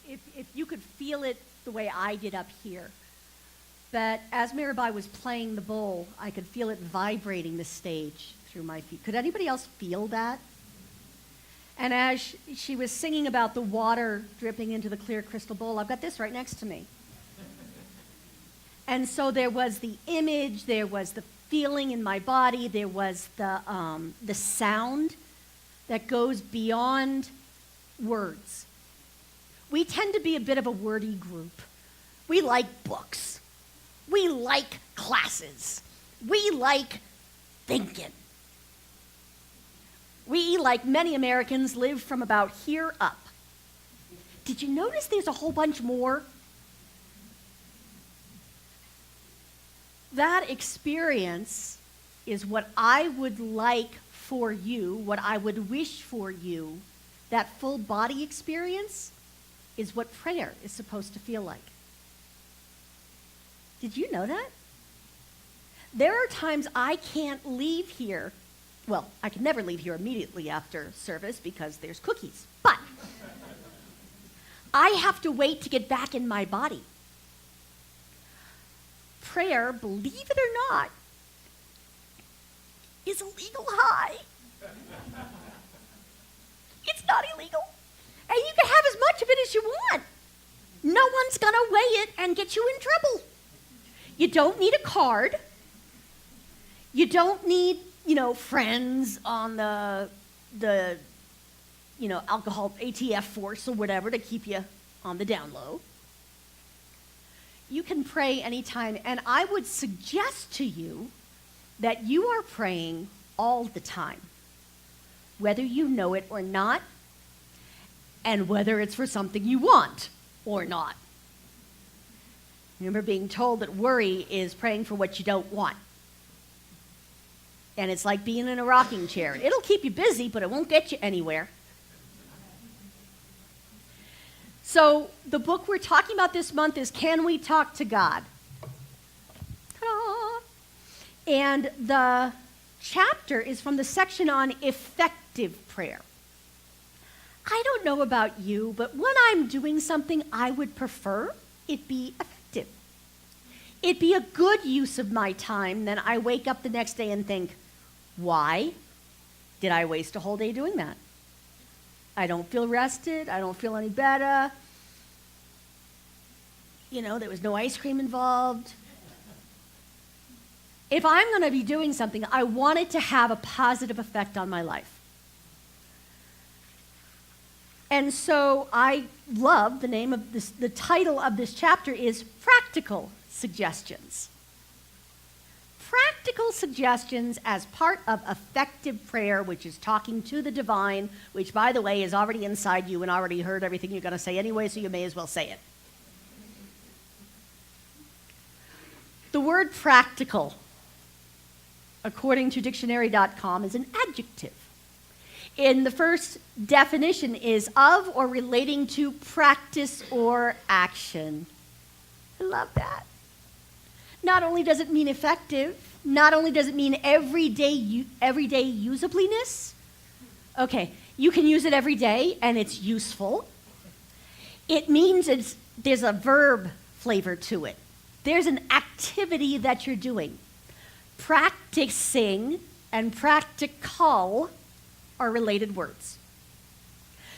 if you could feel it the way I did up here. But as Mirabai was playing the bowl, I could feel it vibrating the stage through my feet. Could anybody else feel that? And as she was singing about the water dripping into the clear crystal bowl, I've got this right next to me. And so there was the image, there was the feeling in my body, there was the sound that goes beyond words. We tend to be a bit of a wordy group. We like books. We like classes. We like thinking. We, like many Americans, live from about here up. Did you notice there's a whole bunch more? That experience is what I would like for you, what I would wish for you. That full body experience is what prayer is supposed to feel like. Did you know that? There are times I can't leave here. Well, I can never leave here immediately after service because there's cookies. But I have to wait to get back in my body. Prayer, believe it or not, is a legal high. It's not illegal. And you can have as much of it as you want. No one's going to weigh it and get you in trouble. You don't need a card. You don't need, friends on the alcohol ATF force or whatever to keep you on the down low. You can pray anytime, and I would suggest to you that you are praying all the time, whether you know it or not, and whether it's for something you want or not. Remember being told that worry is praying for what you don't want. And it's like being in a rocking chair. It'll keep you busy, but it won't get you anywhere. So the book we're talking about this month is Can We Talk to God? Ta-da! And the chapter is from the section on effective prayer. I don't know about you, but when I'm doing something, I would prefer it be effective. It'd be a good use of my time. Then I wake up the next day and think, why did I waste a whole day doing that? I don't feel rested. I don't feel any better. There was no ice cream involved. If I'm going to be doing something, I want it to have a positive effect on my life. And so I love the name of this, the title of this chapter is Practical Suggestions. Practical suggestions as part of effective prayer, which is talking to the divine, which, by the way, is already inside you and already heard everything you're going to say anyway, so you may as well say it. The word practical, according to dictionary.com, is an adjective. In the first definition is of or relating to practice or action. I love that. Not only does it mean effective, not only does it mean everyday usableness. Okay, you can use it every day and it's useful. It means there's a verb flavor to it. There's an activity that you're doing. Practicing and practical are related words.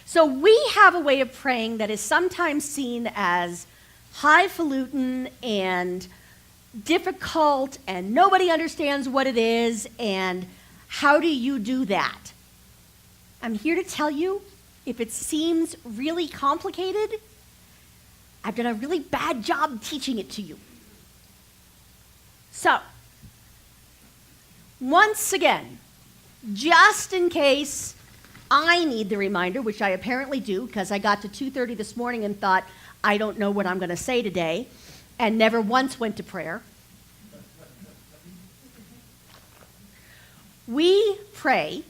So we have a way of praying that is sometimes seen as highfalutin and difficult, and nobody understands what it is, and how do you do that? I'm here to tell you, if it seems really complicated, I've done a really bad job teaching it to you. So, once again, just in case I need the reminder, which I apparently do, because I got to 2:30 this morning and thought, I don't know what I'm going to say today, and never once went to prayer. We pray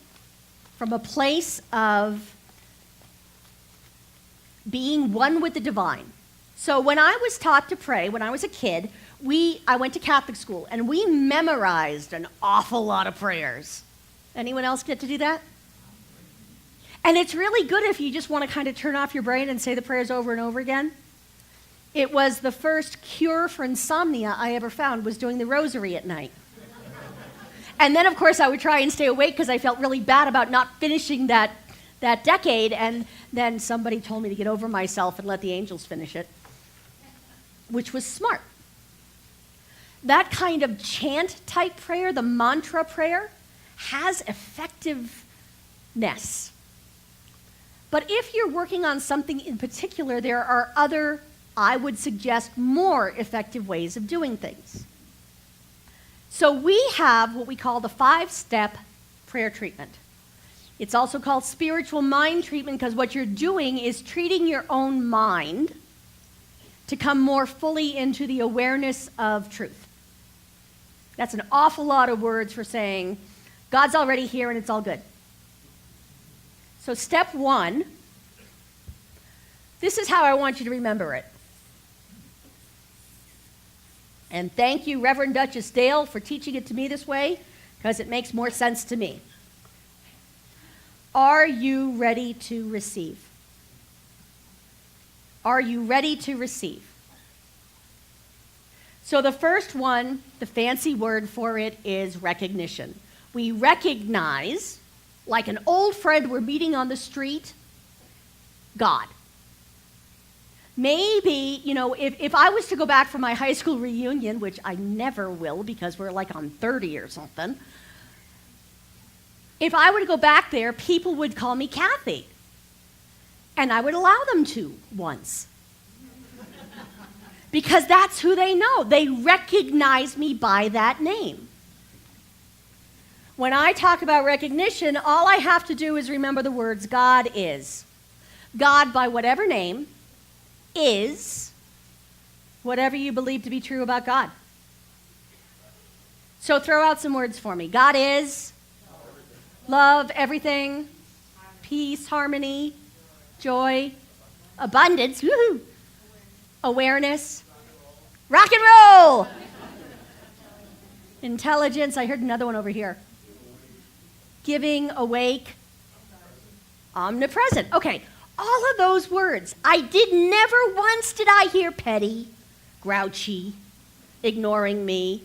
from a place of being one with the divine. So when I was taught to pray, when I was a kid, I went to Catholic school, and we memorized an awful lot of prayers. Anyone else get to do that? And it's really good if you just want to kind of turn off your brain and say the prayers over and over again. It was the first cure for insomnia I ever found, was doing the rosary at night. And then, of course, I would try and stay awake because I felt really bad about not finishing that decade. And then somebody told me to get over myself and let the angels finish it, which was smart. That kind of chant-type prayer, the mantra prayer, has effectiveness. But if you're working on something in particular, there are other, I would suggest, more effective ways of doing things. So we have what we call the 5-step prayer treatment. It's also called spiritual mind treatment because what you're doing is treating your own mind to come more fully into the awareness of truth. That's an awful lot of words for saying, God's already here and it's all good. So step 1, this is how I want you to remember it. And thank you, Reverend Duchess Dale, for teaching it to me this way, because it makes more sense to me. Are you ready to receive? Are you ready to receive? So the first one, the fancy word for it is recognition. We recognize, like an old friend we're meeting on the street, God. Maybe, if I was to go back for my high school reunion, which I never will because we're like on 30 or something, if I were to go back there, people would call me Kathy. And I would allow them to once. Because that's who they know. They recognize me by that name. When I talk about recognition, all I have to do is remember the words God is. God, by whatever name, is whatever you believe to be true about God. So throw out some words for me. God is love, everything, peace, harmony, joy, abundance, woohoo, awareness, rock and roll, intelligence. I heard another one over here. Giving, awake, omnipresent. Okay. All of those words. Never once did I hear petty, grouchy, ignoring me.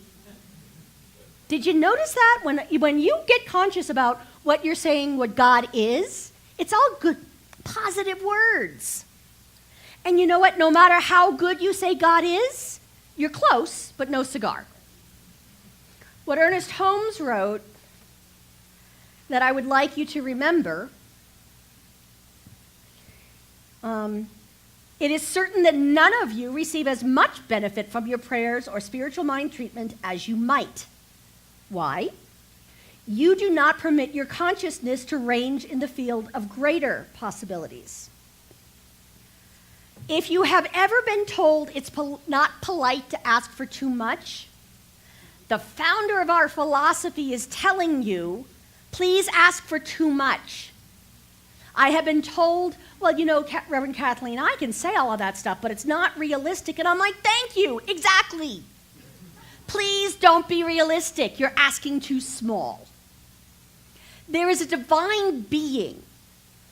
Did you notice that? When you get conscious about what you're saying, what God is, it's all good, positive words. And you know what? No matter how good you say God is, you're close, but no cigar. What Ernest Holmes wrote that I would like you to remember, it is certain that none of you receive as much benefit from your prayers or spiritual mind treatment as you might. Why? You do not permit your consciousness to range in the field of greater possibilities. If you have ever been told it's not polite to ask for too much, the founder of our philosophy is telling you, please ask for too much. I have been told, well, Reverend Kathleen, I can say all of that stuff, but it's not realistic. And I'm like, thank you, exactly. Please don't be realistic. You're asking too small. There is a divine being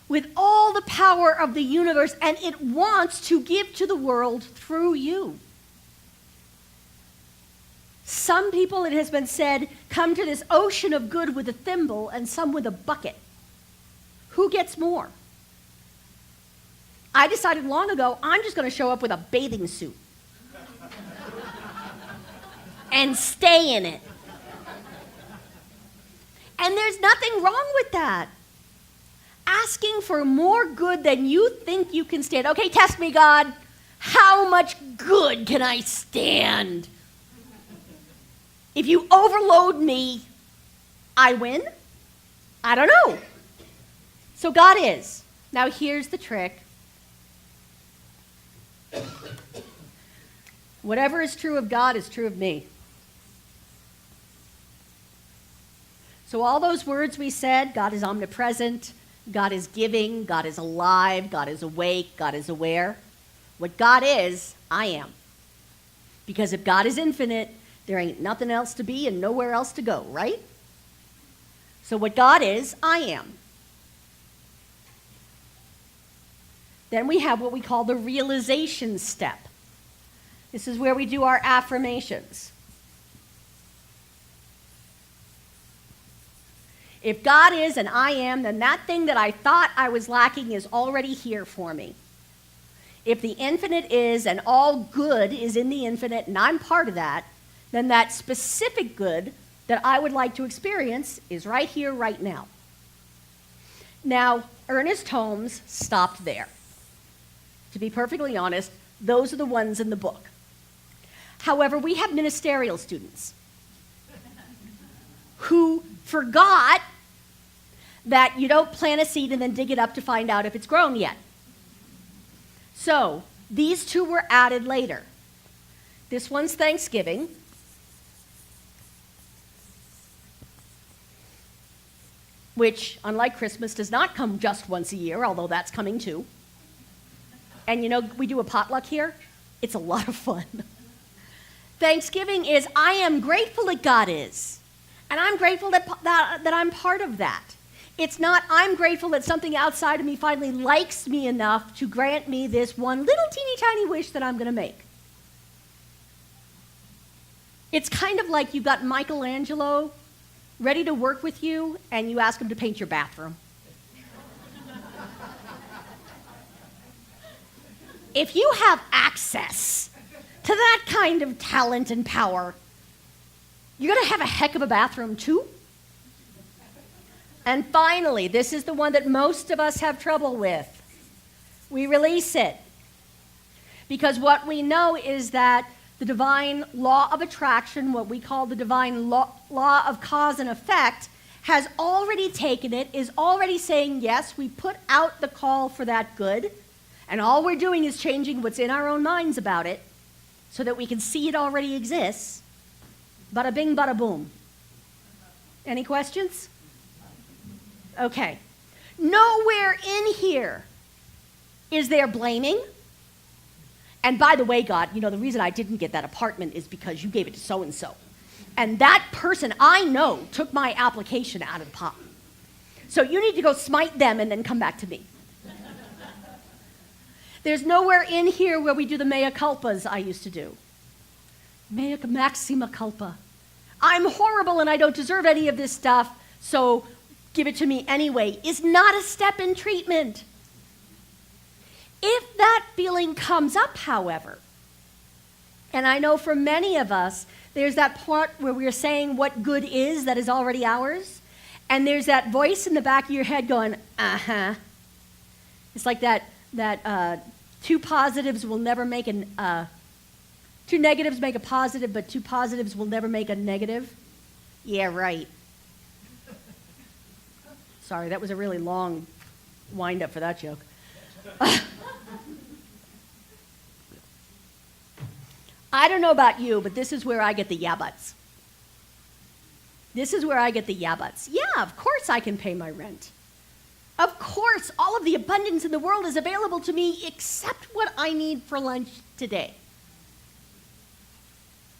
with all the power of the universe, and it wants to give to the world through you. Some people, it has been said, come to this ocean of good with a thimble and some with a bucket. Who gets more? I decided long ago, I'm just going to show up with a bathing suit and stay in it. And there's nothing wrong with that. Asking for more good than you think you can stand. Okay, test me, God. How much good can I stand? If you overload me, I win? I don't know. So God is. Now here's the trick. Whatever is true of God is true of me. So all those words we said, God is omnipresent, God is giving, God is alive, God is awake, God is aware. What God is, I am. Because if God is infinite, there ain't nothing else to be and nowhere else to go, right? So what God is, I am. Then we have what we call the realization step. This is where we do our affirmations. If God is and I am, then that thing that I thought I was lacking is already here for me. If the infinite is and all good is in the infinite and I'm part of that, then that specific good that I would like to experience is right here, right now. Now, Ernest Holmes stopped there. To be perfectly honest, those are the ones in the book. However, we have ministerial students who forgot that you don't plant a seed and then dig it up to find out if it's grown yet. So, these two were added later. This one's Thanksgiving. Which, unlike Christmas, does not come just once a year, although that's coming too. And you know, we do a potluck here. It's a lot of fun. Thanksgiving is, I am grateful that God is. And I'm grateful that I'm part of that. It's not, I'm grateful that something outside of me finally likes me enough to grant me this one little teeny tiny wish that I'm going to make. It's kind of like you've got Michelangelo ready to work with you, and you ask him to paint your bathroom. If you have access to that kind of talent and power, you're going to have a heck of a bathroom too. And finally, this is the one that most of us have trouble with. We release it. Because what we know is that the divine law of attraction, what we call the divine law of cause and effect, has already taken it, is already saying, yes, we put out the call for that good, and all we're doing is changing what's in our own minds about it so that we can see it already exists. Bada bing, bada boom. Any questions? Okay. Nowhere in here is there blaming. And by the way, God, you know, the reason I didn't get that apartment is because you gave it to so-and-so. And that person I know took my application out of the pot. So you need to go smite them and then come back to me. There's nowhere in here where we do the mea culpas I used to do. Mea maxima culpa. I'm horrible and I don't deserve any of this stuff, so give it to me anyway, is not a step in treatment. If that feeling comes up, however, and I know for many of us, there's that part where we're saying what good is that is already ours, and there's that voice in the back of your head going, uh-huh. It's like that two positives will never make two negatives make a positive, but two positives will never make a negative. Yeah, right. Sorry, that was a really long wind-up for that joke. I don't know about you, but this is where I get the yeah buts. This is where I get the yeah buts. Yeah, of course I can pay my rent. Of course, all of the abundance in the world is available to me except what I need for lunch today.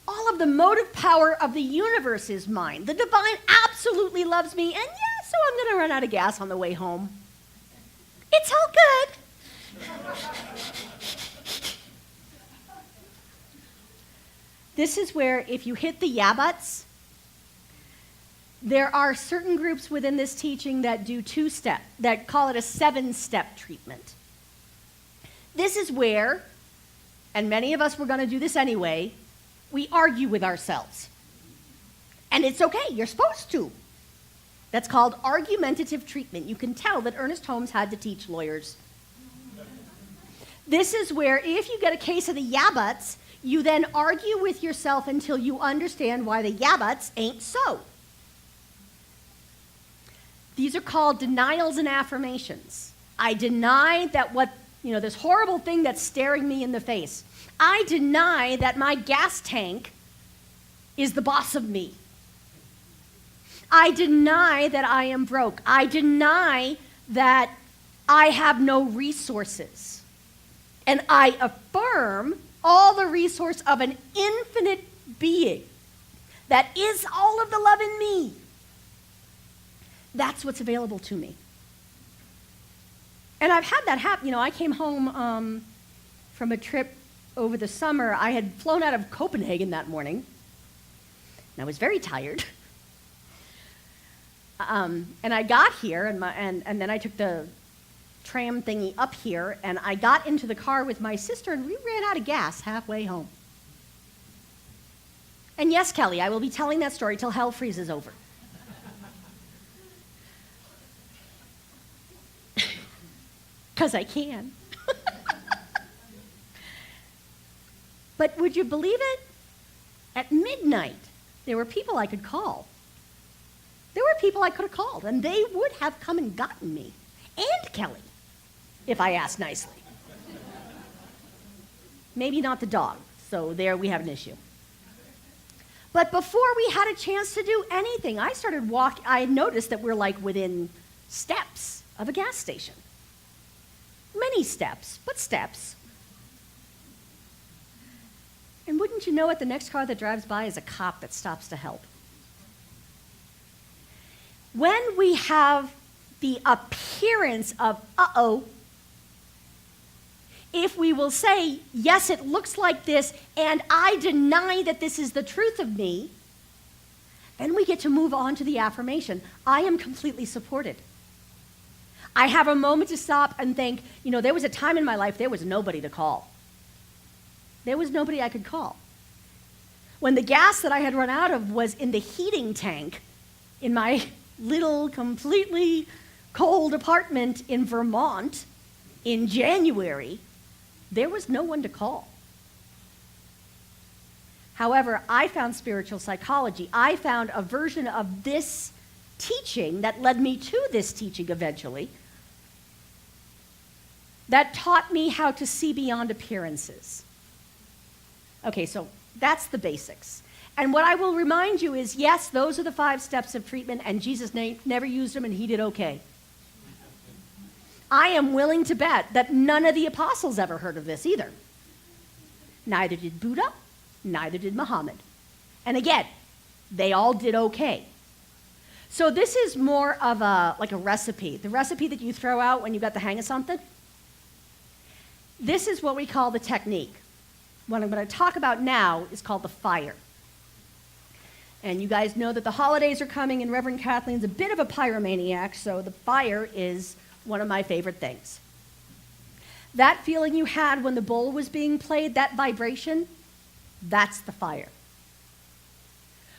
All of the motive power of the universe is mine. The divine absolutely loves me, and yeah, so I'm going to run out of gas on the way home. It's all good. This is where, if you hit the yeah buts, there are certain groups within this teaching that do two-step, that call it a 7-step treatment. This is where, and many of us were going to do this anyway, we argue with ourselves. And it's okay, you're supposed to. That's called argumentative treatment. You can tell that Ernest Holmes had to teach lawyers. This is where, if you get a case of the yeah buts, you then argue with yourself until you understand why the yeah buts ain't so. These are called denials and affirmations. I deny that this horrible thing that's staring me in the face. I deny that my gas tank is the boss of me. I deny that I am broke. I deny that I have no resources. And I affirm all the resource of an infinite being that is all of the love in me. That's what's available to me. And I've had that happen. You know, I came home from a trip over the summer. I had flown out of Copenhagen that morning, and I was very tired. And I got here, and then I took the tram thingy up here, and I got into the car with my sister, and we ran out of gas halfway home. And yes, Kelly, I will be telling that story till hell freezes over. Because I can. But would you believe it? At midnight, there were people I could call. There were people I could have called, and they would have come and gotten me, and Kelly, if I asked nicely. Maybe not the dog, so there we have an issue. But before we had a chance to do anything, I had noticed that we're like within steps of a gas station. Many steps, but steps. And wouldn't you know it, the next car that drives by is a cop that stops to help. When we have the appearance of, uh-oh, if we will say, yes, it looks like this, and I deny that this is the truth of me, then we get to move on to the affirmation. I am completely supported. I have a moment to stop and think, you know, there was a time in my life there was nobody to call. There was nobody I could call. When the gas that I had run out of was in the heating tank in my little, completely cold apartment in Vermont in January, there was no one to call. However, I found spiritual psychology. I found a version of this teaching that led me to this teaching eventually, that taught me how to see beyond appearances. Okay, so that's the basics. And what I will remind you is, yes, those are the 5 steps of treatment, and Jesus never used them, and he did okay. I am willing to bet that none of the apostles ever heard of this either. Neither did Buddha, neither did Muhammad. And again, they all did okay. So this is more of like a recipe, the recipe that you throw out when you got the hang of something. This is what we call the technique. What I'm going to talk about now is called the fire. And you guys know that the holidays are coming, and Reverend Kathleen's a bit of a pyromaniac, so the fire is one of my favorite things. That feeling you had when the bowl was being played, that vibration, that's the fire.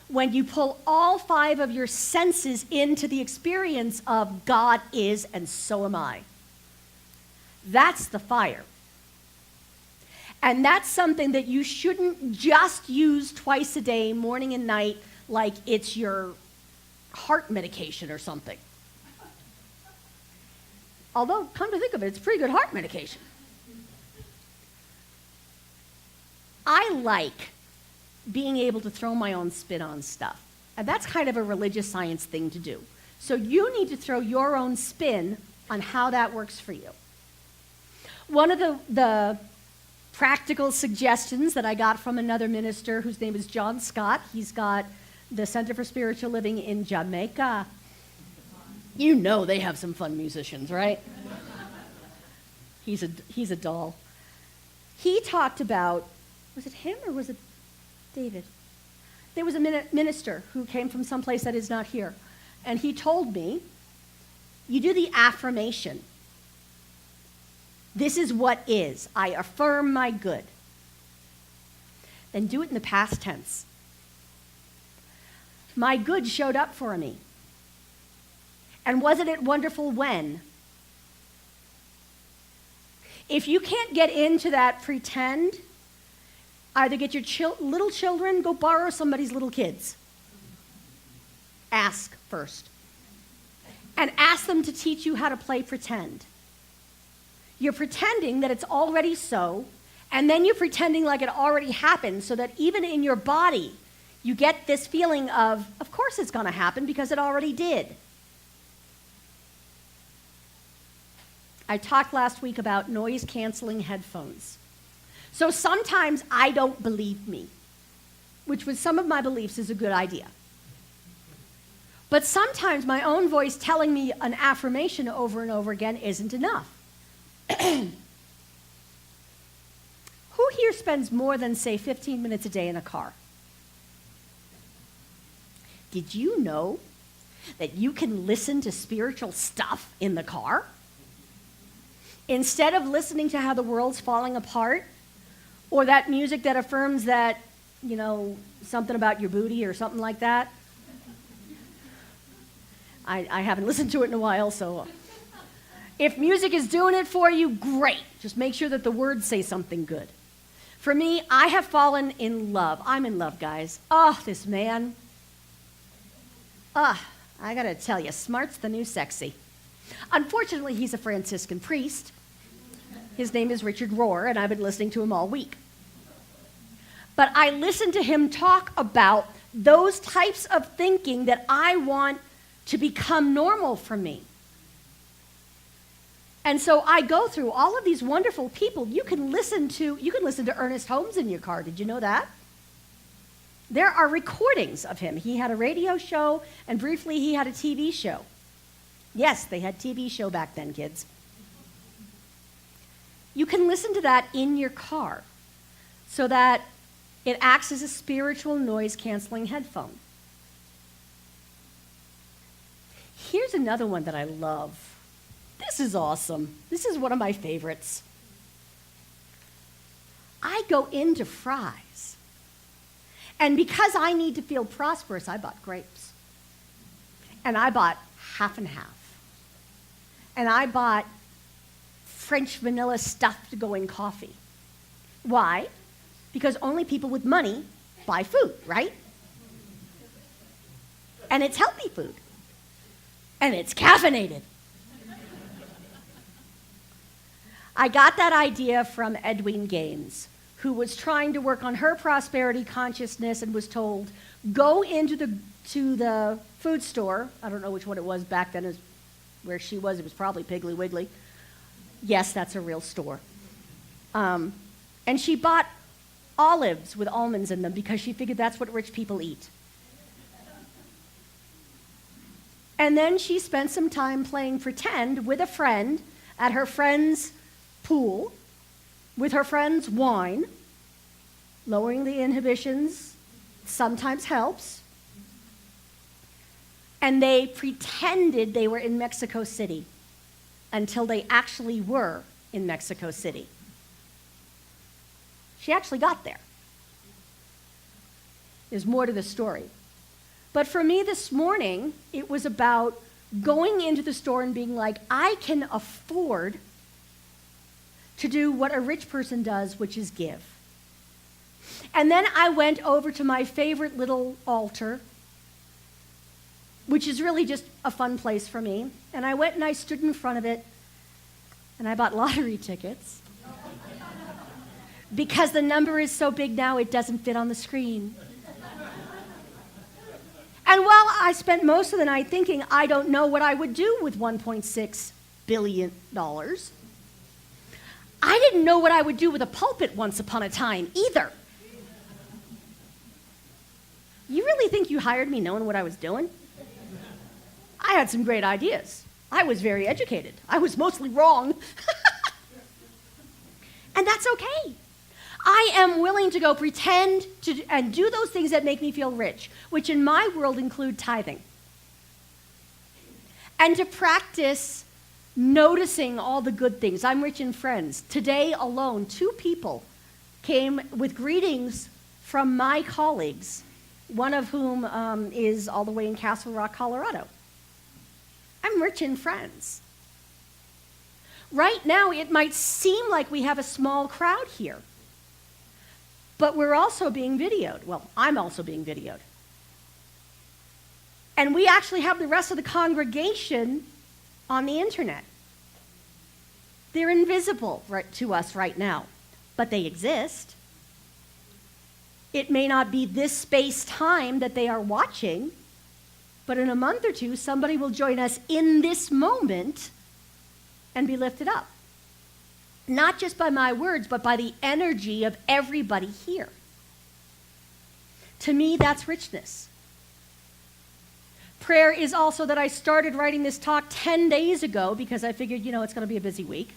When you pull all 5 of your senses into the experience of God is and so am I, that's the fire. And that's something that you shouldn't just use twice a day, morning and night, like it's your heart medication or something. Although, come to think of it, it's pretty good heart medication. I like being able to throw my own spin on stuff. And that's kind of a religious science thing to do. So you need to throw your own spin on how that works for you. One of the practical suggestions that I got from another minister whose name is John Scott, he's got the Center for Spiritual Living in Jamaica. You know they have some fun musicians, right? He's a doll. He talked about, was it him or was it David? There was a minister who came from someplace that is not here, and he told me, you do the affirmation. This is what is. I affirm my good. Then do it in the past tense. My good showed up for me. And wasn't it wonderful when? If you can't get into that pretend, either get your little children, go borrow somebody's little kids. Ask first. And ask them to teach you how to play pretend. You're pretending that it's already so, and then you're pretending like it already happened, so that even in your body, you get this feeling of course it's going to happen because it already did. I talked last week about noise-canceling headphones. So sometimes I don't believe me, which with some of my beliefs is a good idea. But sometimes my own voice telling me an affirmation over and over again isn't enough. Who here spends more than, say, 15 minutes a day in a car? Did you know that you can listen to spiritual stuff in the car? Instead of listening to how the world's falling apart, or that music that affirms that, something about your booty or something like that. I haven't listened to it in a while, so if music is doing it for you, great. Just make sure that the words say something good. For me, I have fallen in love. I'm in love, guys. Oh, this man. I gotta tell you, smart's the new sexy. Unfortunately, he's a Franciscan priest. His name is Richard Rohr, and I've been listening to him all week. But I listen to him talk about those types of thinking that I want to become normal for me. And so I go through all of these wonderful people. You can listen to Ernest Holmes in your car. Did you know that? There are recordings of him. He had a radio show, and briefly he had a TV show. Yes, they had TV show back then, kids. You can listen to that in your car so that it acts as a spiritual noise-canceling headphone. Here's another one that I love. This is awesome. This is one of my favorites. I go into Fry's, and because I need to feel prosperous, I bought grapes. And I bought half and half. And I bought French vanilla stuff to go in coffee. Why? Because only people with money buy food, right? And it's healthy food. And it's caffeinated. I got that idea from Edwene Gaines, who was trying to work on her prosperity consciousness and was told, go into the food store. I don't know which one it was back then, where she was. It was probably Piggly Wiggly. Yes, that's a real store. And she bought olives with almonds in them because she figured that's what rich people eat. And then she spent some time playing pretend with a friend at her friend's pool, with her friend's wine. Lowering the inhibitions sometimes helps. And they pretended they were in Mexico City until they actually were in Mexico City. She actually got there. There's more to the story. But for me this morning, it was about going into the store and being like, I can afford to do what a rich person does, which is give. And then I went over to my favorite little altar, which is really just a fun place for me. And I went and I stood in front of it, and I bought lottery tickets. Because the number is so big now, it doesn't fit on the screen. And while I spent most of the night thinking, I don't know what I would do with $1.6 billion, I didn't know what I would do with a pulpit once upon a time either. You really think you hired me knowing what I was doing? I had some great ideas. I was very educated. I was mostly wrong. And that's okay. I am willing to go pretend to and do those things that make me feel rich, which in my world include tithing. And to practice noticing all the good things. I'm rich in friends. Today alone, 2 people came with greetings from my colleagues, one of whom is all the way in Castle Rock, Colorado. I'm rich in friends. Right now, it might seem like we have a small crowd here, but we're also being videoed. Well, I'm also being videoed. And we actually have the rest of the congregation on the internet. They're invisible to us right now, but they exist. It may not be this space-time that they are watching, but in a month or two, somebody will join us in this moment and be lifted up. Not just by my words, but by the energy of everybody here. To me, that's richness. Prayer is also that I started writing this talk 10 days ago because I figured, it's going to be a busy week.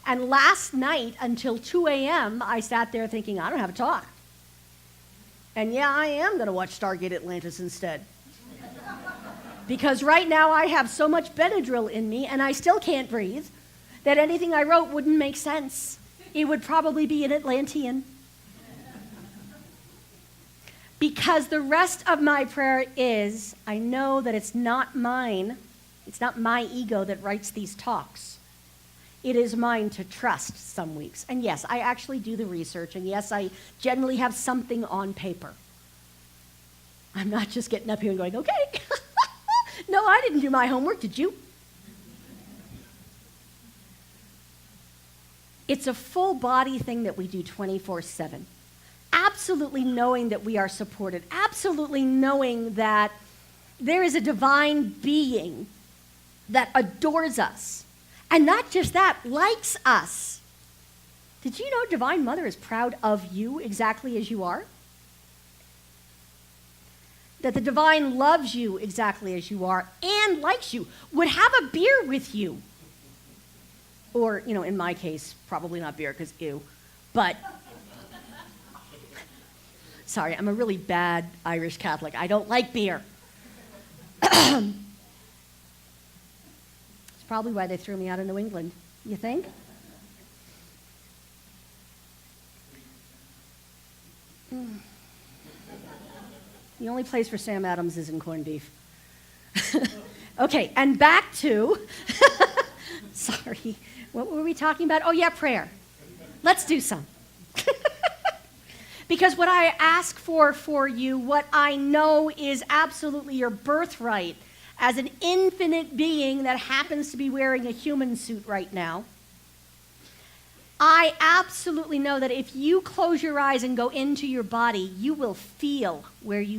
And last night until 2 a.m., I sat there thinking, I don't have a talk. And yeah, I am going to watch Stargate Atlantis instead. Because right now I have so much Benadryl in me and I still can't breathe that anything I wrote wouldn't make sense. It would probably be an Atlantean. Because the rest of my prayer is, I know that it's not mine, it's not my ego that writes these talks. It is mine to trust some weeks. And yes, I actually do the research, and yes, I generally have something on paper. I'm not just getting up here and going, okay, no, I didn't do my homework, did you? It's a full body thing that we do 24/7. Absolutely knowing that we are supported, absolutely knowing that there is a divine being that adores us, and not just that, likes us. Did you know Divine Mother is proud of you exactly as you are? That the Divine loves you exactly as you are and likes you, would have a beer with you. Or, in my case, probably not beer because ew, but sorry, I'm a really bad Irish Catholic. I don't like beer. It's probably why they threw me out of New England, you think? The only place for Sam Adams is in corned beef. Okay, and back to, sorry, what were we talking about? Oh yeah, prayer. Let's do some. Because what I ask for you, what I know is absolutely your birthright as an infinite being that happens to be wearing a human suit right now, I absolutely know that if you close your eyes and go into your body, you will feel where you